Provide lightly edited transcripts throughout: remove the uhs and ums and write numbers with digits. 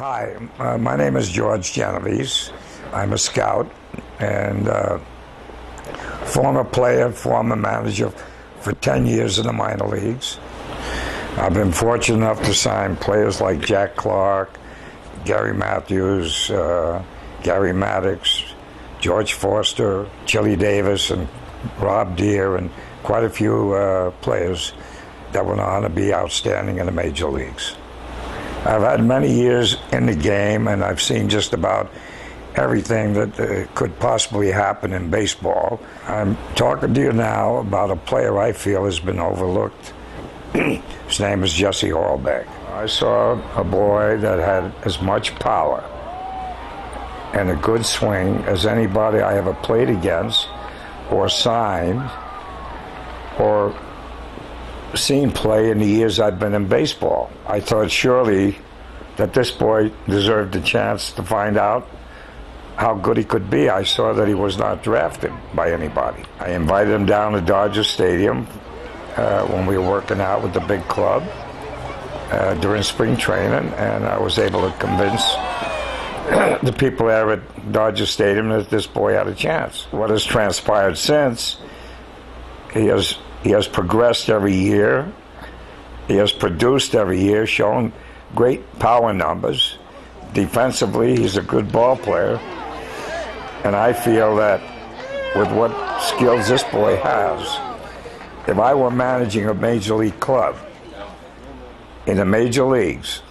Hi, my name is George Genovese. I'm a scout and former player, former manager for 10 years in the minor leagues. I've been fortunate enough to sign players like Jack Clark, Gary Matthews, Gary Maddox, George Forster, Chili Davis, and Rob Deere, and quite a few players that went on to be outstanding in the major leagues. I've had many years in the game, and I've seen just about everything that could possibly happen in baseball. I'm talking to you now about a player I feel has been overlooked. His name is Jesse Hoorelbeke. I saw a boy that had as much power and a good swing as anybody I ever played against or signed or seen play in the years I've been in baseball. I thought surely that this boy deserved a chance to find out how good he could be. I saw that he was not drafted by anybody. I invited him down to Dodger Stadium when we were working out with the big club during spring training, and I was able to convince the people there at Dodger Stadium that this boy had a chance. What has transpired since, he has progressed every year. He has produced every year, shown great power numbers. Defensively, he's a good ball player. And I feel that with what skills this boy has, if I were managing a major league club in the major leagues,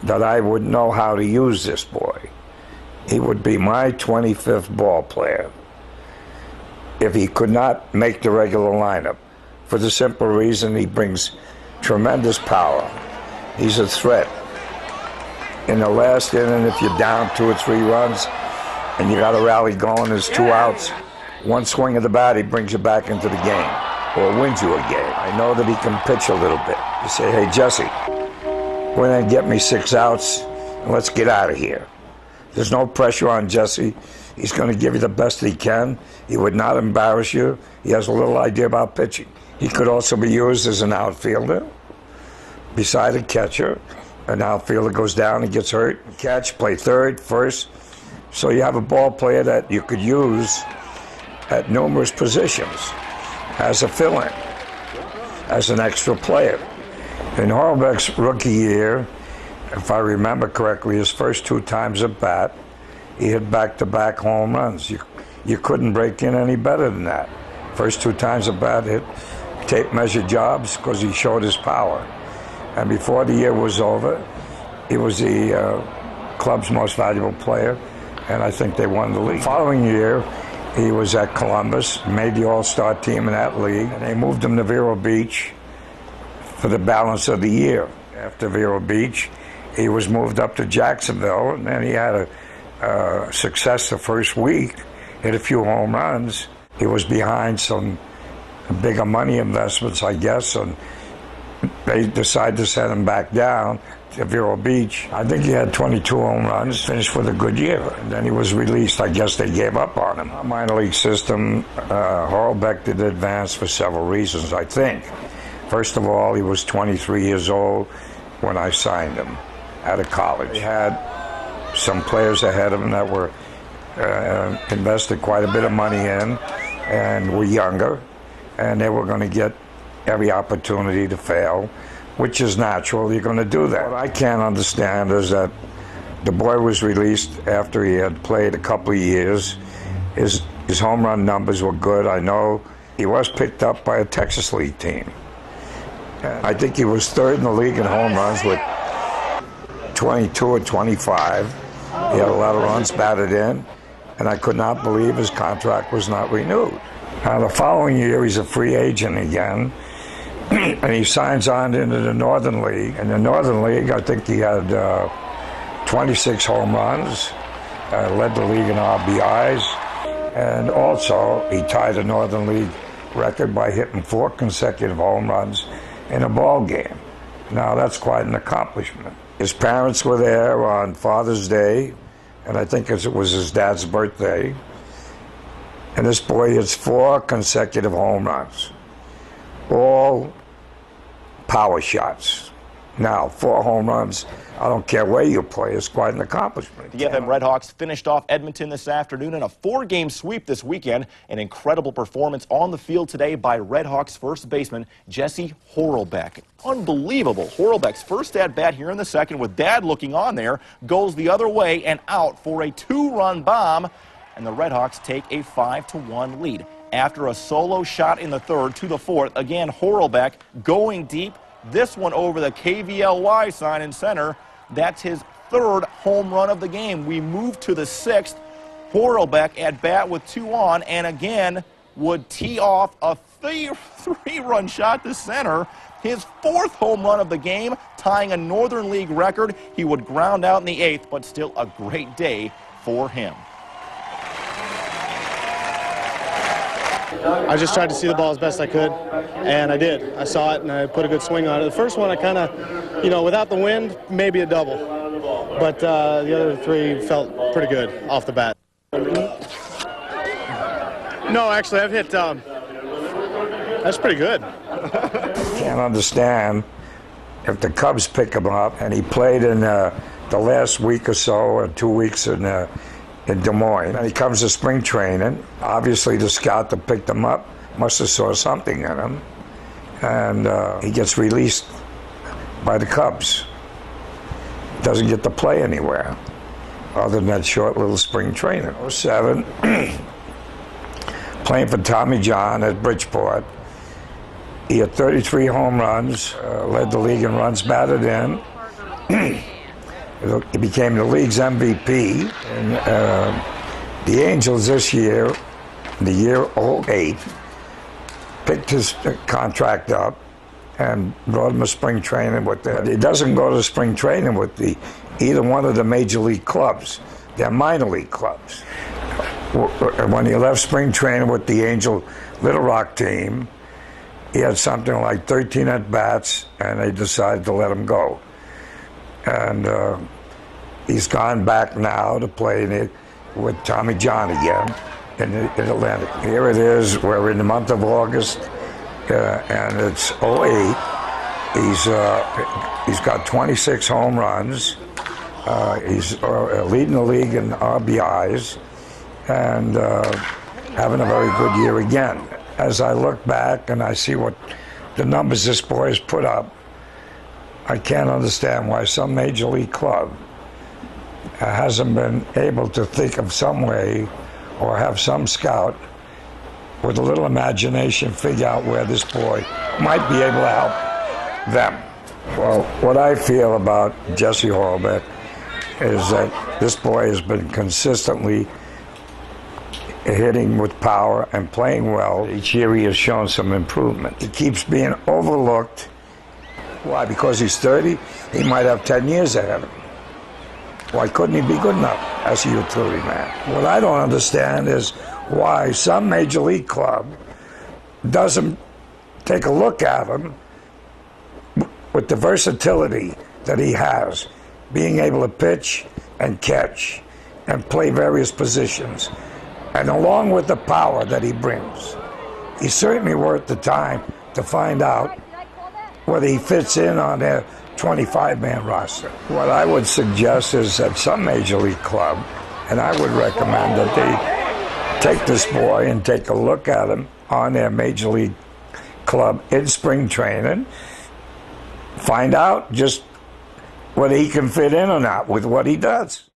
that I would know how to use this boy. He would be my 25th ball player if he could not make the regular lineup, for the simple reason he brings tremendous power. He's a threat. In the last inning, if you're down 2 or 3 runs and you got a rally going, there's 2 outs, one swing of the bat, he brings you back into the game or wins you a game. I know that he can pitch a little bit. You say, hey, Jesse, go ahead and get me 6 outs and let's get out of here. There's no pressure on Jesse. He's going to give you the best he can. He would not embarrass you. He has a little idea about pitching. He could also be used as an outfielder beside a catcher. An outfielder goes down and gets hurt. Catch, play third, first. So you have a ball player that you could use at numerous positions as a fill-in, as an extra player. In Hoorelbeke's rookie year, if I remember correctly, his first 2 times at bat, he hit back-to-back home runs. You couldn't break in any better than that. First 2 times at bat, hit tape measure jobs because he showed his power. And before the year was over, he was the club's most valuable player, and I think they won the league. The following year, he was at Columbus, made the all-star team in that league, and they moved him to Vero Beach for the balance of the year. After Vero Beach, he was moved up to Jacksonville, and then he had a success the first week, hit a few home runs. He was behind some bigger money investments, I guess, and they decided to send him back down to Vero Beach. I think he had 22 home runs, finished with a good year. And then he was released. I guess they gave up on him. Our minor league system, Hoorelbeke did advance for several reasons, I think. First of all, he was 23 years old when I signed him out of college. He had some players ahead of him that were invested quite a bit of money in and were younger, and they were going to get every opportunity to fail, which is natural. You're going to do that. What I can't understand is that the boy was released after he had played a couple of years. His home run numbers were good. I know he was picked up by a Texas League team. And I think he was 3rd in the league in home runs with 22 or 25. He had a lot of runs batted in, and I could not believe his contract was not renewed. Now, the following year, he's a free agent again, and he signs on into the Northern League. In the Northern League, I think he had 26 home runs, led the league in RBIs, and also he tied the Northern League record by hitting 4 consecutive home runs in a ball game. Now, that's quite an accomplishment. His parents were there on Father's Day, and I think it was his dad's birthday, and this boy hits 4 consecutive home runs, all power shots. Now, 4 home runs I don't care where you play. It's quite an accomplishment. The FM Redhawks finished off Edmonton this afternoon in a 4-game sweep this weekend. An incredible performance on the field today by Redhawks first baseman Jesse Hoorelbeke. Unbelievable. Hoorelbeke's first at-bat here in the second, with Dad looking on there, goes the other way and out for a 2-run bomb, and the Redhawks take a 5-1 lead. After a solo shot in the third to the fourth, again Hoorelbeke going deep, this one over the KVLY sign in center. That's his third home run of the game. We move to the sixth. Hoorelbeke at bat with 2 on, and again would tee off a 3-run shot to center. His 4th home run of the game, tying a Northern League record. He would ground out in the 8th, but still a great day for him. I just tried to see the ball as best I could, and I did. I saw it, and I put a good swing on it. The first one, I kind of, without the wind, maybe a double. But the other 3 felt pretty good off the bat. No, actually, I've hit, that's pretty good. Can't understand if the Cubs pick him up, and he played in the last week or so, or 2 weeks in Des Moines, and he comes to spring training. Obviously, the scout that picked him up must have saw something in him, and he gets released by the Cubs. Doesn't get to play anywhere other than that short little spring training. 07, playing for Tommy John at Bridgeport. He had 33 home runs, led the league in runs batted in. He became the league's MVP. And the Angels this year, the year 08, picked his contract up and brought him to spring training with that. He doesn't go to spring training with either one of the major league clubs. They're minor league clubs. When he left spring training with the Angel Little Rock team, he had something like 13 at-bats, and they decided to let him go. And he's gone back now to play with Tommy John again in Atlantic. Here it is. We're in the month of August, and it's 08. He's got 26 home runs. He's leading the league in RBIs, and having a very good year again. As I look back and I see what the numbers this boy has put up, I can't understand why some major league club hasn't been able to think of some way, or have some scout with a little imagination figure out where this boy might be able to help them. Well, what I feel about Jesse Hoorelbeke is that this boy has been consistently hitting with power and playing well. Each year he has shown some improvement. He keeps being overlooked. Why? Because he's 30? He might have 10 years ahead of him. Why couldn't he be good enough as a utility man? What I don't understand is why some major league club doesn't take a look at him with the versatility that he has, being able to pitch and catch and play various positions. And along with the power that he brings, he's certainly worth the time to find out whether he fits in on their 25-man roster. What I would suggest is that some major league club, and I would recommend that they take this boy and take a look at him on their major league club in spring training, find out just whether he can fit in or not with what he does.